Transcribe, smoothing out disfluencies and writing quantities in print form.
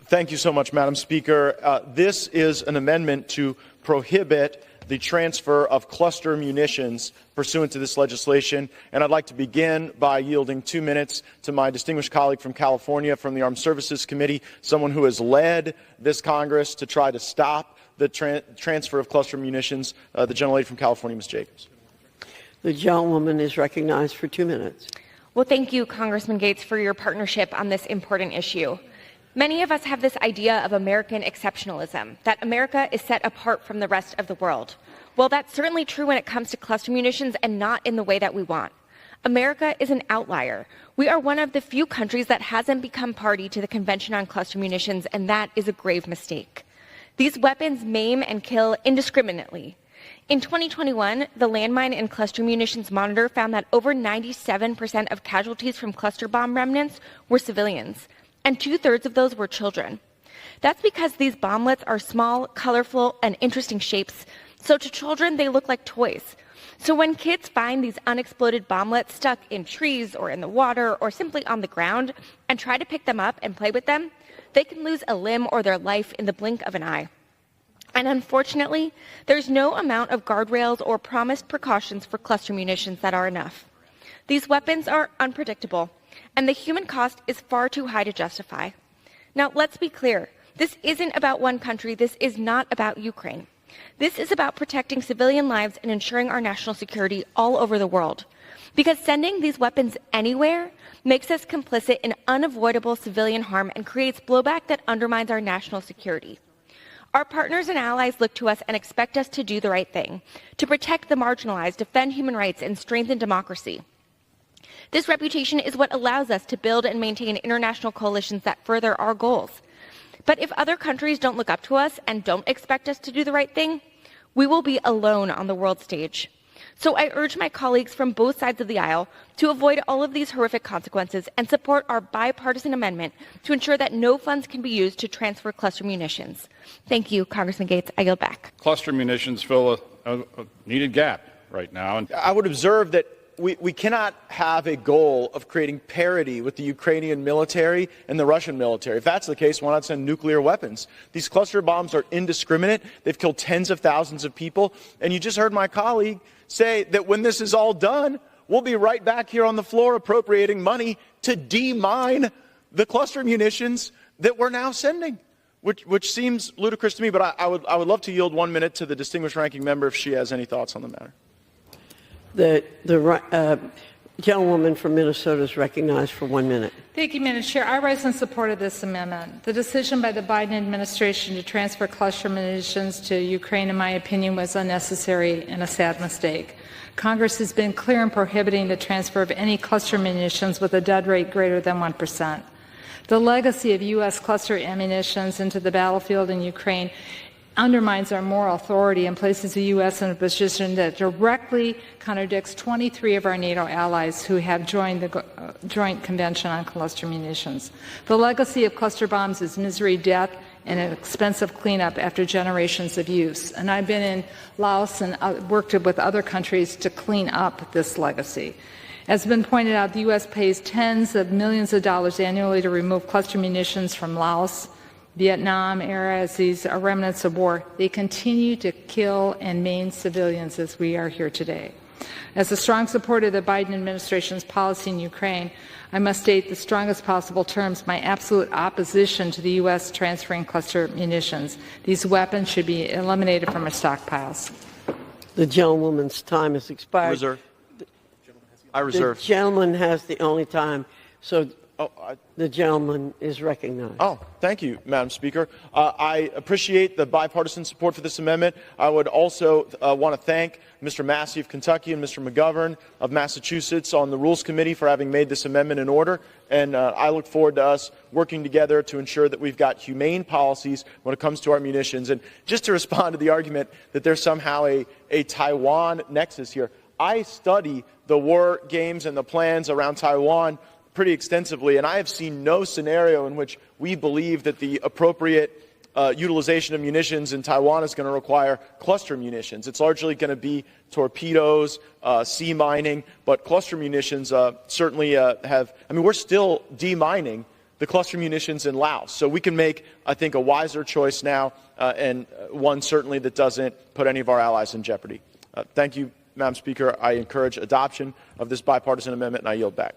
Thank you so much, Madam Speaker. This is an amendment to prohibit the transfer of cluster munitions pursuant to this legislation, and I'd like to begin by yielding 2 minutes to my distinguished colleague from California from the Armed Services Committee, someone who has led this Congress to try to stop the transfer of cluster munitions, the gentlelady from California, Ms. Jacobs. The gentlewoman is recognized for 2 minutes. Well, thank you, Congressman Gaetz, for your partnership on this important issue. Many of us have this idea of American exceptionalism, that America is set apart from the rest of the world. Well, that's certainly true when it comes to cluster munitions and not in the way that we want. America is an outlier. We are one of the few countries that hasn't become party to the Convention on Cluster Munitions, and that is a grave mistake. These weapons maim and kill indiscriminately. In 2021, the Landmine and Cluster Munitions Monitor found that over 97% of casualties from cluster bomb remnants were civilians, and 2/3 of those were children. That's because these bomblets are small, colorful, and interesting shapes, so to children they look like toys. So when kids find these unexploded bomblets stuck in trees or in the water or simply on the ground and try to pick them up and play with them, they can lose a limb or their life in the blink of an eye. And unfortunately, there's no amount of guardrails or promised precautions for cluster munitions that are enough. These weapons are unpredictable, and the human cost is far too high to justify. Now, let's be clear. This isn't about one country. This is not about Ukraine. This is about protecting civilian lives and ensuring our national security all over the world. Because sending these weapons anywhere makes us complicit in unavoidable civilian harm and creates blowback that undermines our national security. Our partners and allies look to us and expect us to do the right thing, to protect the marginalized, defend human rights, and strengthen democracy. This reputation is what allows us to build and maintain international coalitions that further our goals. But if other countries don't look up to us and don't expect us to do the right thing, we will be alone on the world stage. So I urge my colleagues from both sides of the aisle to avoid all of these horrific consequences and support our bipartisan amendment to ensure that no funds can be used to transfer cluster munitions. Thank you, Congressman Gaetz. I yield back. Cluster munitions fill a needed gap right now. And I would observe that we cannot have a goal of creating parity with the Ukrainian military and the Russian military. If that's the case, why not send nuclear weapons? These cluster bombs are indiscriminate. They've killed tens of thousands of people. And you just heard my colleague say that when this is all done, we'll be right back here on the floor appropriating money to demine the cluster munitions that we're now sending, which seems ludicrous to me. But I would love to yield 1 minute to the distinguished ranking member if she has any thoughts on the matter. The gentlewoman from Minnesota is recognized for 1 minute. Thank you, Madam Chair. I rise in support of this amendment. The decision by the Biden administration to transfer cluster munitions to Ukraine, in my opinion, was unnecessary and a sad mistake. Congress has been clear in prohibiting the transfer of any cluster munitions with a dead rate greater than 1%. The legacy of U.S. cluster ammunitions into the battlefield in Ukraine undermines our moral authority and places the U.S. in a position that directly contradicts 23 of our NATO allies who have joined the Joint Convention on Cluster Munitions. The legacy of cluster bombs is misery, death, and an expensive cleanup after generations of use. And I've been in Laos and worked with other countries to clean up this legacy. As has been pointed out, the U.S. pays tens of millions of dollars annually to remove cluster munitions from Laos, Vietnam era, as these are remnants of war. They continue to kill and maim civilians as we are here today. As a strong supporter of the Biden administration's policy in Ukraine, I must state the strongest possible terms my absolute opposition to the U.S. transferring cluster munitions. These weapons should be eliminated from our stockpiles. The gentlewoman's time has expired. Reserve. I reserve. The gentleman has the only time, so the gentleman is recognized. Oh, thank you, Madam Speaker. I appreciate the bipartisan support for this amendment. I would also want to thank Mr. Massey of Kentucky and Mr. McGovern of Massachusetts on the Rules Committee for having made this amendment in order. And I look forward to us working together to ensure that we've got humane policies when it comes to our munitions. And just to respond to the argument that there's somehow a Taiwan nexus here, I study the war games and the plans around Taiwan pretty extensively, and I have seen no scenario in which we believe that the appropriate utilization of munitions in Taiwan is going to require cluster munitions. It's largely going to be torpedoes, sea mining, but cluster munitions certainly have. I mean, we're still demining the cluster munitions in Laos. So we can make, I think, a wiser choice now, and one certainly that doesn't put any of our allies in jeopardy. Thank you, Madam Speaker. I encourage adoption of this bipartisan amendment, and I yield back.